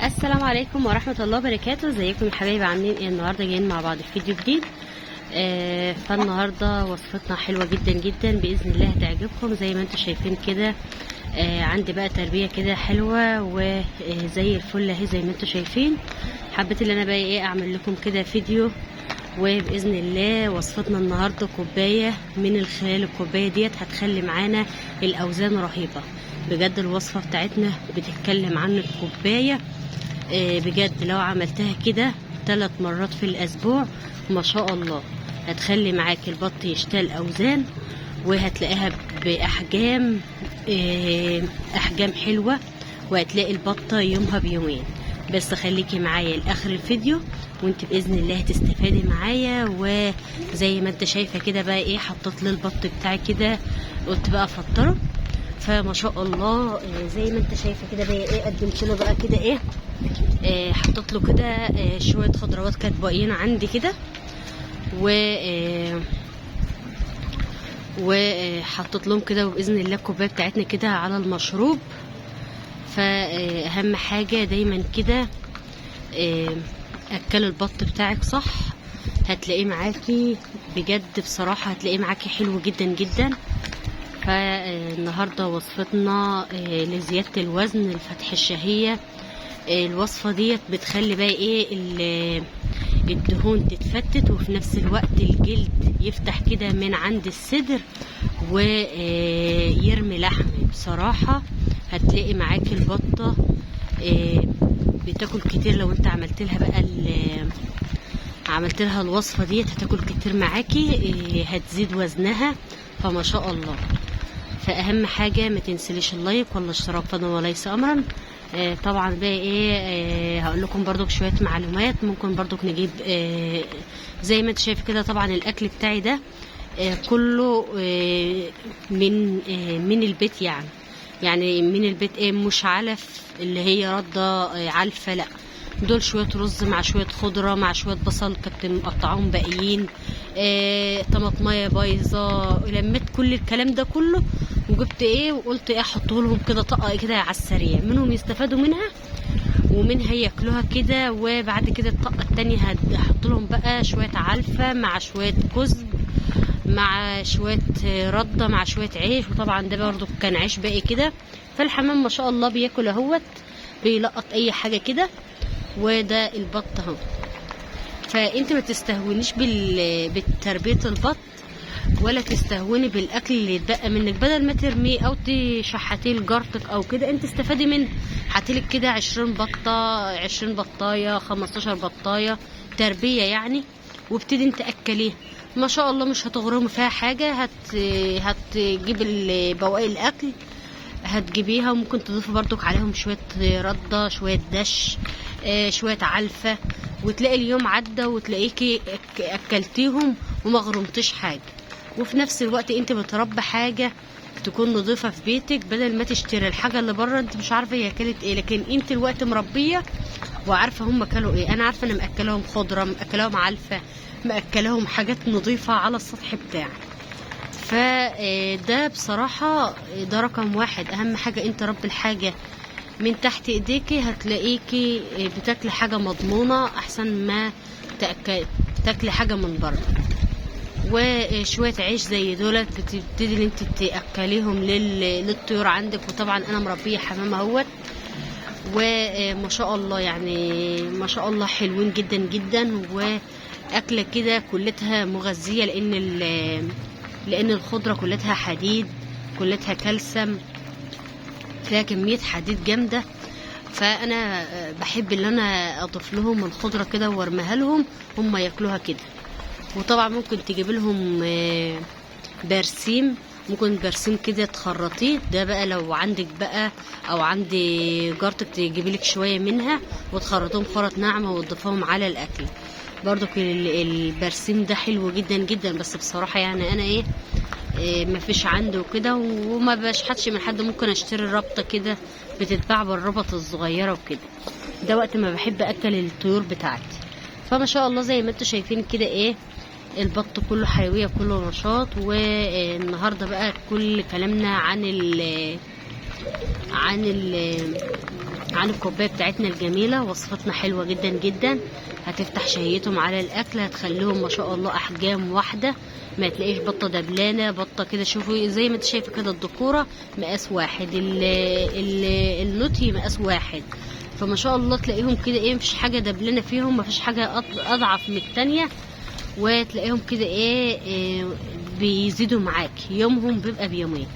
السلام عليكم ورحمة الله وبركاته. ازيكم يا حبايبي؟ عاملين ايه؟ النهارده جايين مع بعض في فيديو جديد. فالنهارده وصفتنا حلوة جدا جدا باذن الله هتعجبكم زي ما انتم شايفين كده. عندي بقى تربية كده حلوة وزي الفل اهي زي ما انتم شايفين. حبيت ان انا بقى ايه اعمل لكم كده فيديو، وباذن الله وصفتنا النهارده كوبايه من خلال الكوبايه ديت هتخلي معانا الاوزان رهيبه بجد. الوصفه بتاعتنا بتتكلم عن الكوبايه بجد لو عملتها كده 3 مرات في الاسبوع ما شاء الله هتخلي معاك البط يشتغل اوزان، وهتلاقيها باحجام احجام حلوه، وهتلاقي البطه يومها بيومين. بس خليكي معايا لاخر الفيديو وانت باذن الله هتستفادي معايا. وزي ما انت شايفه كده بقى ايه حطيت للبط بتاعي كده، قلت بقى افطره. فما شاء الله زي ما انت شايفه كده بقى ايه قدمت له بقى كده ايه حطيت له كده شويه خضروات كانت باقيين عندي كده، وحطيت لهم كده، وباذن الله الكوبايه بتاعتنا كده على المشروب. فاهم حاجه دايما كده اكل البط بتاعك صح، هتلاقيه معاكي بجد بصراحه هتلاقيه معاكي حلو جدا جدا. فالنهارده وصفتنا لزياده الوزن الفتح الشهيه. الوصفه ديت بتخلي بقى ايه الدهون تتفتت، وفي نفس الوقت الجلد يفتح كده من عند الصدر ويرمي لحم. بصراحه هتلاقي معاكي البطه بتاكل كتير. لو انت عملت لها بقى عملت لها الوصفه ديت هتاكل كتير معاكي، هتزيد وزنها فما شاء الله. فاهم حاجه ما تنسليش اللايك ولا الاشتراك فضلا وليس امرا. طبعا بقى ايه هقول لكم برضو شويه معلومات. ممكن برضو نجيب زي ما انت شايف كده. طبعا الاكل بتاعي ده كله من البيت، يعني من البيت مش علف اللي هي رده علفه، لا دول شويه رز مع شويه خضره مع شويه بصل كنت مقطعهم باقيين، طماطمايه بايظه. لميت كل الكلام ده كله وجبت وقلت احطه لهم كده طاقه كده على السريع، منهم يستفادوا منها ومنها ياكلوها كده. وبعد كده الطاقه التانية هحط لهم بقى شويه علفه مع شويه كزب مع شويه رده مع شويه عيش. وطبعا ده برضو كان عيش باقي كده. فالحمام ما شاء الله بياكل اهوت بيلقط اي حاجه كده. وده البط اهو. فانت ما تستهونيش بالتربيه البط ولا تستهوني بالاكل اللي يتبقى منك. بدل ما ترميه او تشحتيه لجارتك او كده انت استفادي منه. هاتيلك كده 20 بطه 20 بطايه 15 بطايه تربيه يعني، وابتدي انت اكليها ما شاء الله. مش هتغرمي فيها حاجه. هتجيب بواقي الاكل هتجيبيها، وممكن تضيفي برضك عليهم شويه رده شويه دش شويه علفه، وتلاقي اليوم عدى وتلاقيكي اكلتيهم وما غرمتيش حاجه. وفي نفس الوقت انت بتربي حاجه تكون نظيفه في بيتك، بدل ما تشتري الحاجه اللي بره انت مش عارفه هي اكلت ايه، لكن انت الوقت مربيه وعارفه هم اكلوا ايه. انا عارفه انا ماكلهم خضره ماكلهم علفه ماكلهم حاجات نظيفه على السطح بتاعي. فده بصراحه ده رقم واحد. اهم حاجه انت رب الحاجه من تحت ايديكي هتلاقيكي بتاكلي حاجه مضمونه احسن ما تاكلي حاجه من بره. وشويه عيش زي دولت بتبتدي ان انت تاكليهم للطيور عندك. وطبعا انا مربيه حمام اهوت وما شاء الله يعني ما شاء الله حلوين جدا جدا. واكله كده كلتها مغذيه لان الخضره كلتها حديد كلتها كالسيوم فيها كميه حديد جامده. فانا بحب ان انا اضيف لهم الخضره كده وارميها لهم هم ياكلوها كده. وطبعا ممكن تجيب لهم برسيم، ممكن برسيم كده تخرطيه. ده بقى لو عندك بقى او عند جارتك تجيبي لك شويه منها وتخرطهم خرط ناعمه وتضيفهم على الاكل. برضو البرسيم ده حلو جدا جدا. بس بصراحه يعني انا ما فيش عنده كده وما بشحتش من حد. ممكن اشتري ربطه كده بتتباع بالربط الصغيره وكده. ده وقت ما بحب اكل الطيور بتاعتي. فما شاء الله زي ما انتم شايفين كده البط كله حيويه كله نشاط. والنهارده بقى كل كلامنا عن عن الكوبايه بتاعتنا الجميله. وصفتنا حلوه جدا جدا، هتفتح شهيتهم على الاكل، هتخليهم ما شاء الله احجام واحده، ما تلاقيش بطه دبلانه بطه كده. شوفوا زي ما انت شايفه كده، الدكوره مقاس واحد، النوتي مقاس واحد، فما شاء الله تلاقيهم كده ايه، مفيش حاجه دبلانه فيهم، مفيش حاجه اضعف من التانيه، وتلاقيهم كده ايه بيزيدوا معاك، يومهم بيبقى بيومين.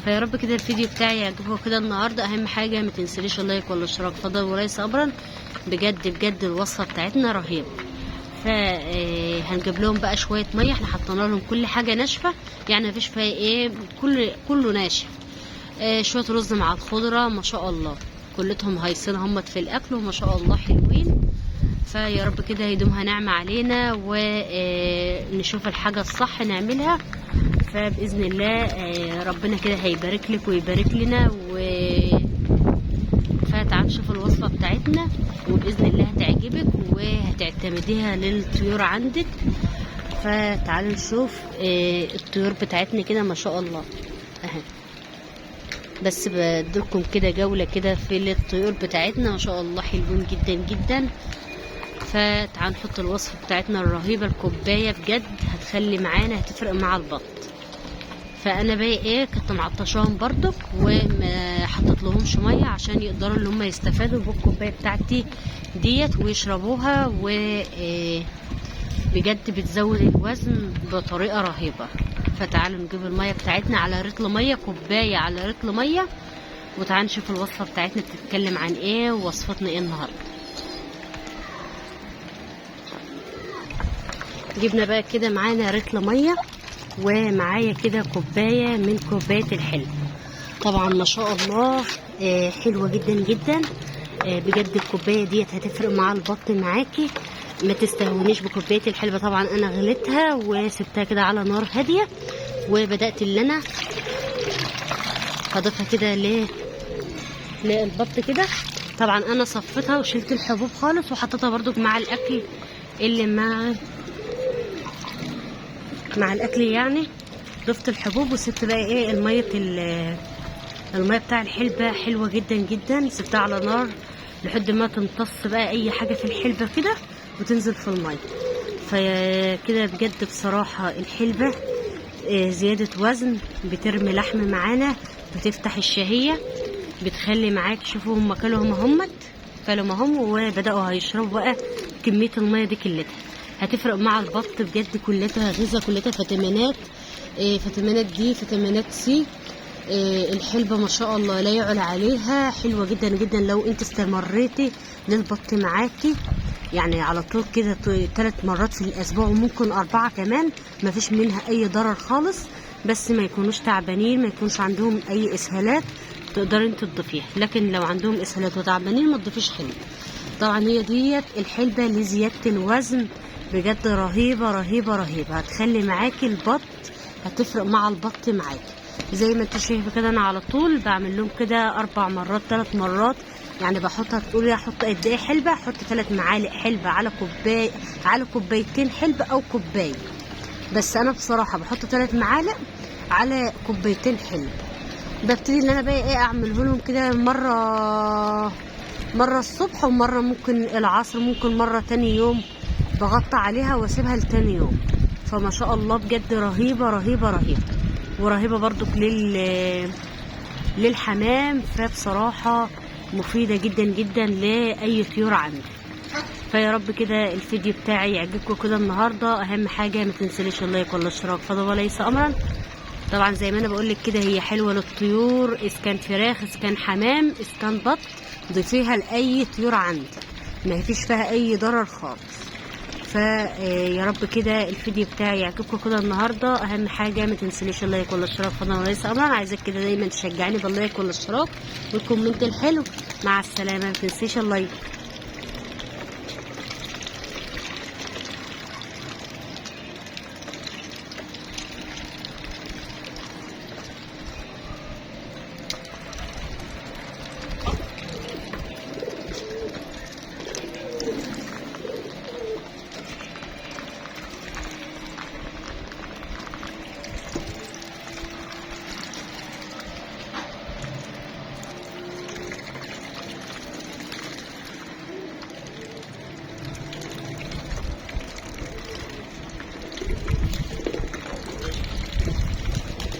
فيا رب كده الفيديو بتاعي يعجبكم كده النهارده. اهم حاجه ما تنسليش اللايك ولا الاشتراك، فضل وليس امرا. بجد بجد الوصفه بتاعتنا رهيبه. فهنجيب لهم بقى شويه ميه، احنا حطينا لهم كل حاجه ناشفه، يعني مفيش فيها ايه، كله ناشف. شويه رز مع الخضره، ما شاء الله كلتهم هايصين همت في الاكل، وما شاء الله حلوين. فيا رب كده يدومها نعمة علينا، ونشوف الحاجة الصح نعملها. فبإذن الله ربنا كده هيبارك لك ويبارك لنا. فتعالوا نشوف الوصفة بتاعتنا، وبإذن الله هتعجبك وهتعتمديها للطيور عندك. فتعالوا نشوف الطيور بتاعتنا كده ما شاء الله اهي. بس بدلكم كده جولة كده في الطيور بتاعتنا، ما شاء الله حلوين جدا جدا. فتعالوا نحط الوصفه بتاعتنا الرهيبه. الكوبايه بجد هتخلي معانا، هتفرق مع البط. فانا بقى ايه، كنت معطشاهم برضك وما حطيت لهمش ميه عشان يقدروا ان هم يستفادوا بالكوبايه بتاعتي ديت ويشربوها، و بجد بتزود الوزن بطريقه رهيبه. فتعالوا نجيب الميه بتاعتنا على رتل ميه، كوبايه على رتل ميه، وتعالوا نشوف الوصفه بتاعتنا بتتكلم عن ايه ووصفتنا ايه النهارده. جبنا بقى كده معانا رتل ميه، ومعايا كده كوبايه من كوبايه الحلو. طبعا ما شاء الله حلوه جدا جدا. بجد الكوبايه ديت هتفرق مع البط معاكي. ما تستهونيش بكوبايه الحلبة. طبعا انا غليتها وسبتها كده على نار هاديه، وبدات اللي انا هضيفها كده للبط كده. طبعا انا صفتها وشلت الحبوب خالص، وحطيتها برضو مع الاكل اللي مع الاكل، يعني ضفت الحبوب وسبت بقى ايه الميه بتاع الحلبة حلوه جدا جدا. سبتها على نار لحد ما تمتص بقى اي حاجه في الحلبة كده وتنزل في الميه. فكده بجد بصراحه الحلبة زياده وزن، بترمي لحم معانا، بتفتح الشهيه، بتخلي معاك. شوفوا هم كلوا هم وبداوا هيشربوا بقى كميه الميه دي كلتها. هتفرق مع البط بجد، كلتها غذاء، كلتها فيتامينات، فيتامينات دي، فيتامينات سي. الحلبة ما شاء الله لا يعلى عليها، حلوة جدا جدا. لو انت استمريتي للبط معاكي يعني على طول كده 3 مرات في الاسبوع، وممكن 4 كمان، ما فيش منها اي ضرر خالص. بس ما يكونوش تعبانين، ما يكونش عندهم اي اسهالات، تقدري انت تضيفيها. لكن لو عندهم اسهالات وتعبانين ما تضيفيش حلبة. طبعا هي ديت الحلبة لزيادة الوزن، بجد رهيبة رهيبة رهيبة. هتخلي معاكي البط، هتفرق مع البط معاكي. زي ما انت شايفه كده، انا على طول بعمل لهم كده 4 مرات 3 مرات. يعني بحطها، تقولي احط قد ايه حلبة؟ احط 3 معالق حلبة على كوبايه، على كوبايتين حلبة او كوبايه. بس انا بصراحه بحط 3 معالق على كوبايتين حلبة. ببتدي ان انا بقى ايه اعمله لهم كده مره الصبح، ومره ممكن العصر، ممكن مره تاني يوم بغطى عليها واسيبها لتاني يوم. فما شاء الله بجد رهيبه رهيبه رهيبه. ورهيبه برضو للحمام. فبصراحه مفيده جدا جدا لاي طيور عندي. فيا رب كده الفيديو بتاعي يعجبكم كده النهارده. اهم حاجه ما تنسليش اللايك ولا الاشتراك، فضل وليس امرا. طبعا زي ما انا بقول لك كده، هي حلوه للطيور، اذا كان فراخ، اذا كان حمام، اذا كان بط، ضيفيها لاي طيور عندك، ما فيش فيها اي ضرر خالص. فيا رب كده الفيديو بتاعي يعجبكم كده النهارده. اهم حاجه ما تنسليش اللايك ولا الاشتراك، فضلا وليس امرا. عايزك كده دايما تشجعني باللايك والاشتراك والكومنت الحلو. مع السلامه، ما تنسيش اللايك.